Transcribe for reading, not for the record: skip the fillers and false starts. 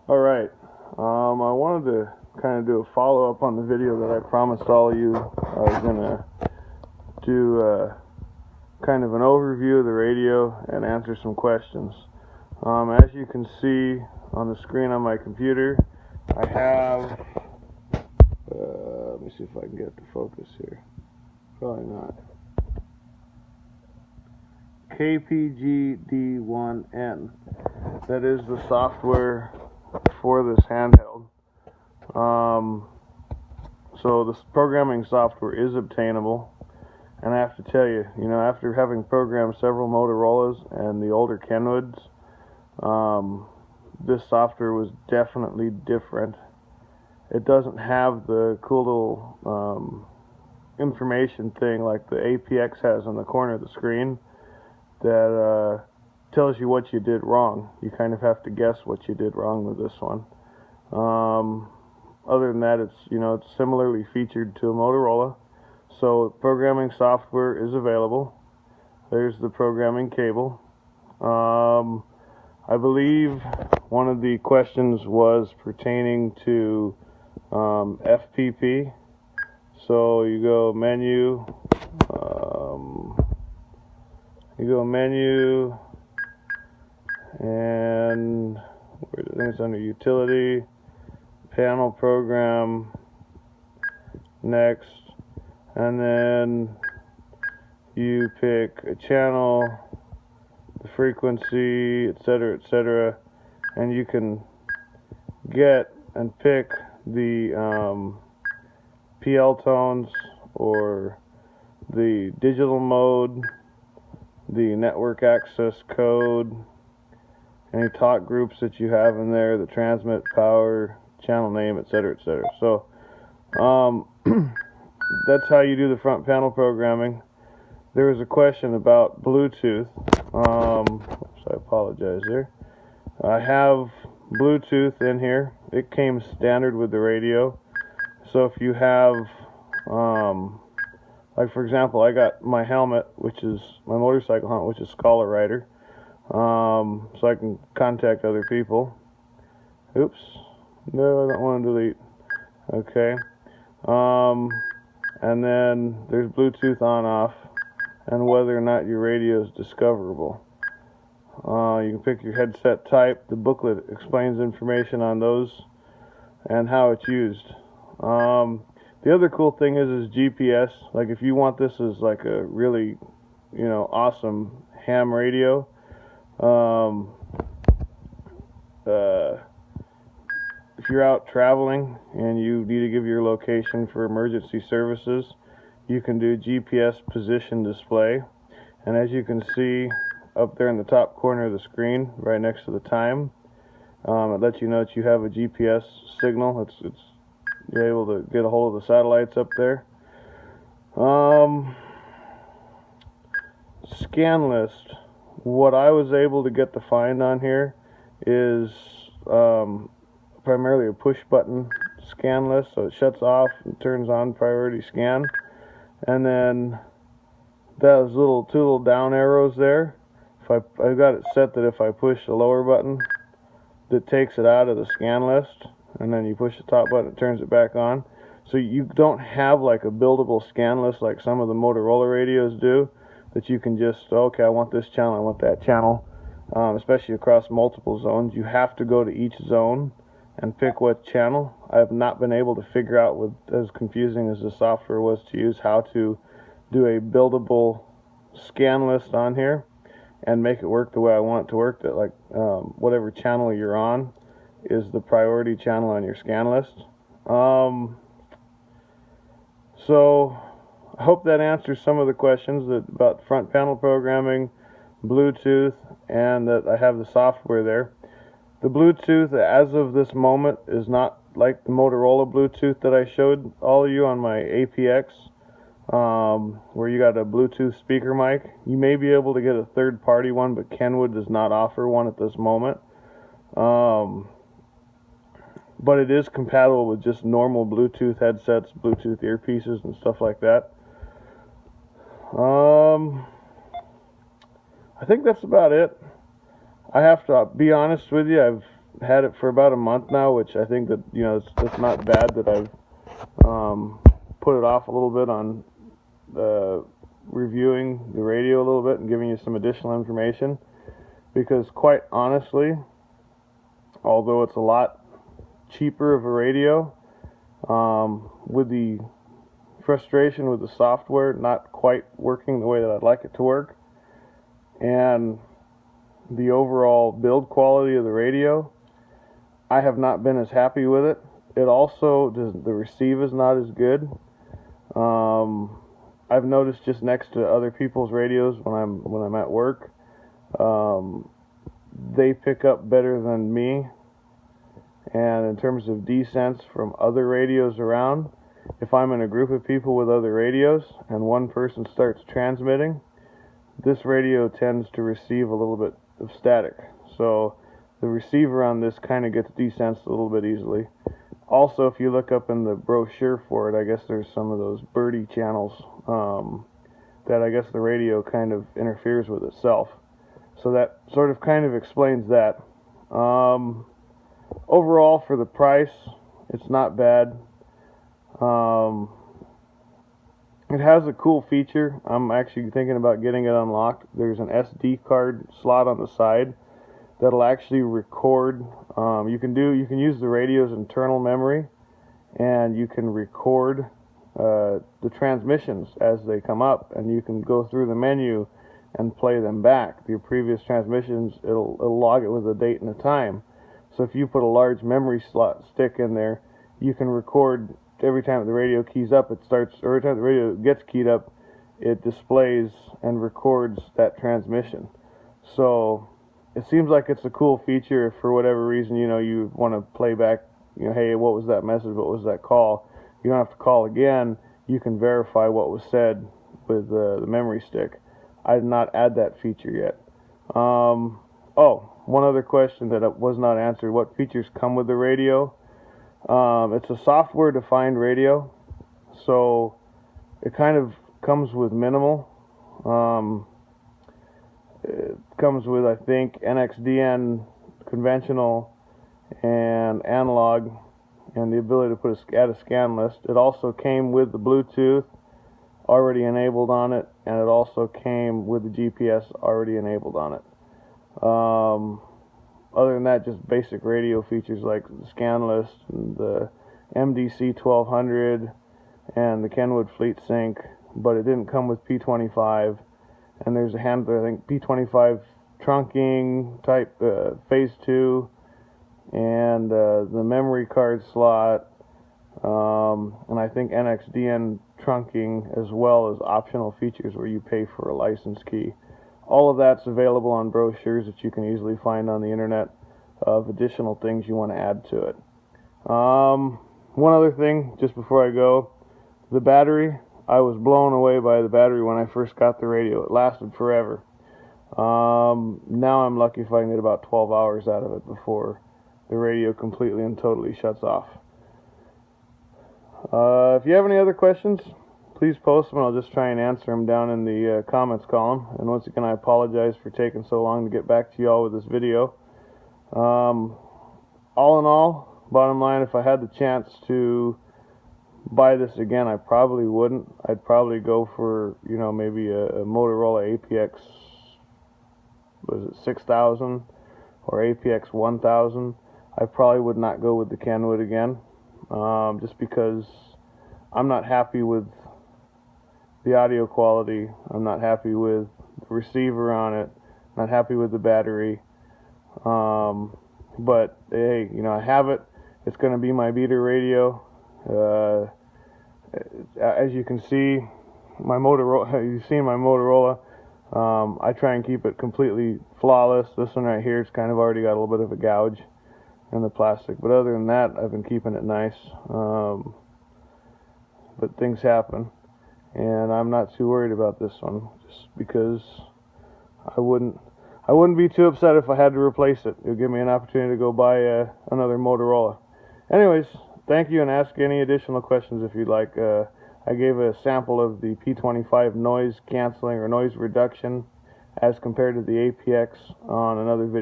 Alright, I wanted to kind of do a follow-up on the video that I promised all of you. I was going to do kind of an overview of the radio and answer some questions. As you can see on the screen on my computer, I have, let me see if I can get it to focus here. Probably not. KPGD1N. That is the software for this handheld. So this programming software is obtainable, and I have to tell you, after having programmed several Motorola's and the older Kenwoods, this software was definitely different. It doesn't have the cool little information thing like the APX has on the corner of the screen that tells you what you did wrong. You kind of have to guess what you did wrong with this one. Other than that, it's similarly featured to a Motorola. So programming software is available. There's the programming cable. I believe one of the questions was pertaining to FPP. So you go menu, and I think it's under utility, panel program, next, and then you pick a channel, the frequency, etc., and you can get and pick the PL tones or the digital mode, the network access code, any talk groups that you have in there, the transmit power, channel name, etc. So that's how you do the front panel programming. There was a question about Bluetooth. Oops, I apologize there. I have Bluetooth in here. It came standard with the radio. So if you have, like for example, I got my helmet, which is my motorcycle helmet, which is Scholar Rider, so I can contact other people. Oops, no, I don't want to delete. Okay, and then there's Bluetooth on/off, and whether or not your radio is discoverable. You can pick your headset type. The booklet explains information on those and how it's used. The other cool thing is GPS. Like if you want this as like a really, awesome ham radio, if you're out traveling and you need to give your location for emergency services, you can do GPS position display. And as you can see up there in the top corner of the screen, right next to the time, it lets you know that you have a GPS signal. You're able to get a hold of the satellites up there. Scan list. What I was able to get to find on here is primarily a push button scan list. So it shuts off and turns on priority scan. And then those two little down arrows there, I've got it set that if I push the lower button, that takes it out of the scan list, and then you push the top button, it turns it back on. So you don't have like a buildable scan list like some of the Motorola radios do, that you can just, okay, I want this channel, I want that channel, especially across multiple zones. You have to go to each zone and pick what channel. I have not been able to figure out, with as confusing as the software was to use, how to do a buildable scan list on here and make it work the way I want it to work, that like whatever channel you're on is the priority channel on your scan list. So I hope that answers some of the questions about front panel programming, Bluetooth, and that I have the software there. The Bluetooth, as of this moment, is not like the Motorola Bluetooth that I showed all of you on my APX, where you got a Bluetooth speaker mic. You may be able to get a third-party one, but Kenwood does not offer one at this moment. But it is compatible with just normal Bluetooth headsets, Bluetooth earpieces, and stuff like that. I think that's about it. I have to be honest with you, had it for about a month now, which I think that, you know, it's not bad that I've put it off a little bit on reviewing the radio a little bit and giving you some additional information, because quite honestly, although it's a lot cheaper of a radio, with the frustration with the software not quite working the way that I'd like it to work, and the overall build quality of the radio, I have not been as happy with it. It also the receive is not as good. I've noticed just next to other people's radios when I'm at work, they pick up better than me. And in terms of descents from other radios around, if I'm in a group of people with other radios and one person starts transmitting, this radio tends to receive a little bit of static. So the receiver on this kind of gets desensed a little bit easily. Also, if you look up in the brochure for it, I guess there's some of those birdie channels that I guess the radio kind of interferes with itself. So that sort of kind of explains that. Overall, for the price, it's not bad. It has a cool feature. I'm actually thinking about getting it unlocked. There's an SD card slot on the side that'll actually record. You can use the radio's internal memory, and you can record the transmissions as they come up, and you can go through the menu and play them back. Your previous transmissions, it'll log it with a date and a time. So if you put a large memory slot stick in there, you can record every time the radio keys up, or every time the radio gets keyed up, it displays and records that transmission. So it seems like it's a cool feature if for whatever reason, you know, you want to play back, you know, hey, what was that message, what was that call? You don't have to call again. You can verify what was said with the memory stick. I did not add that feature yet. Oh, one other question that was not answered. What features come with the radio? It's a software-defined radio, so it kind of comes with minimal. It comes with, I think, NX-DN conventional and analog, and the ability to add a scan list. It also came with the Bluetooth already enabled on it, and it also came with the GPS already enabled on it. Other than that, just basic radio features like the scan list and the MDC 1200 and the Kenwood Fleet Sync, but it didn't come with P25. And there's a handler, I think, P25 trunking type phase 2, and the memory card slot, and I think NX-DN trunking, as well as optional features where you pay for a license key. All of that's available on brochures that you can easily find on the internet of additional things you want to add to it. One other thing, just before I go, the battery. I was blown away by the battery when I first got the radio. It lasted forever. Now I'm lucky if I can get about 12 hours out of it before the radio completely and totally shuts off. If you have any other questions, please post them, and I'll just try and answer them down in the comments column. And once again, I apologize for taking so long to get back to you all with this video. All in all, bottom line, if I had the chance to buy this again, I probably wouldn't. I'd probably go for, you know, maybe a Motorola APX, was it 6000 or APX 1000. I probably would not go with the Kenwood again, just because I'm not happy with the audio quality. I'm not happy with the receiver on it. Not happy with the battery. But hey, you know, I have it. It's going to be my beater radio. As you can see, my Motorola, you've seen my Motorola. I try and keep it completely flawless. This one right here, it's kind of already got a little bit of a gouge in the plastic, but other than that, I've been keeping it nice. But things happen, and I'm not too worried about this one, just because I wouldn't be too upset if I had to replace it. It would give me an opportunity to go buy another Motorola. Anyways, thank you, and ask any additional questions if you'd like. I gave a sample of the P25 noise canceling or noise reduction as compared to the APX on another video.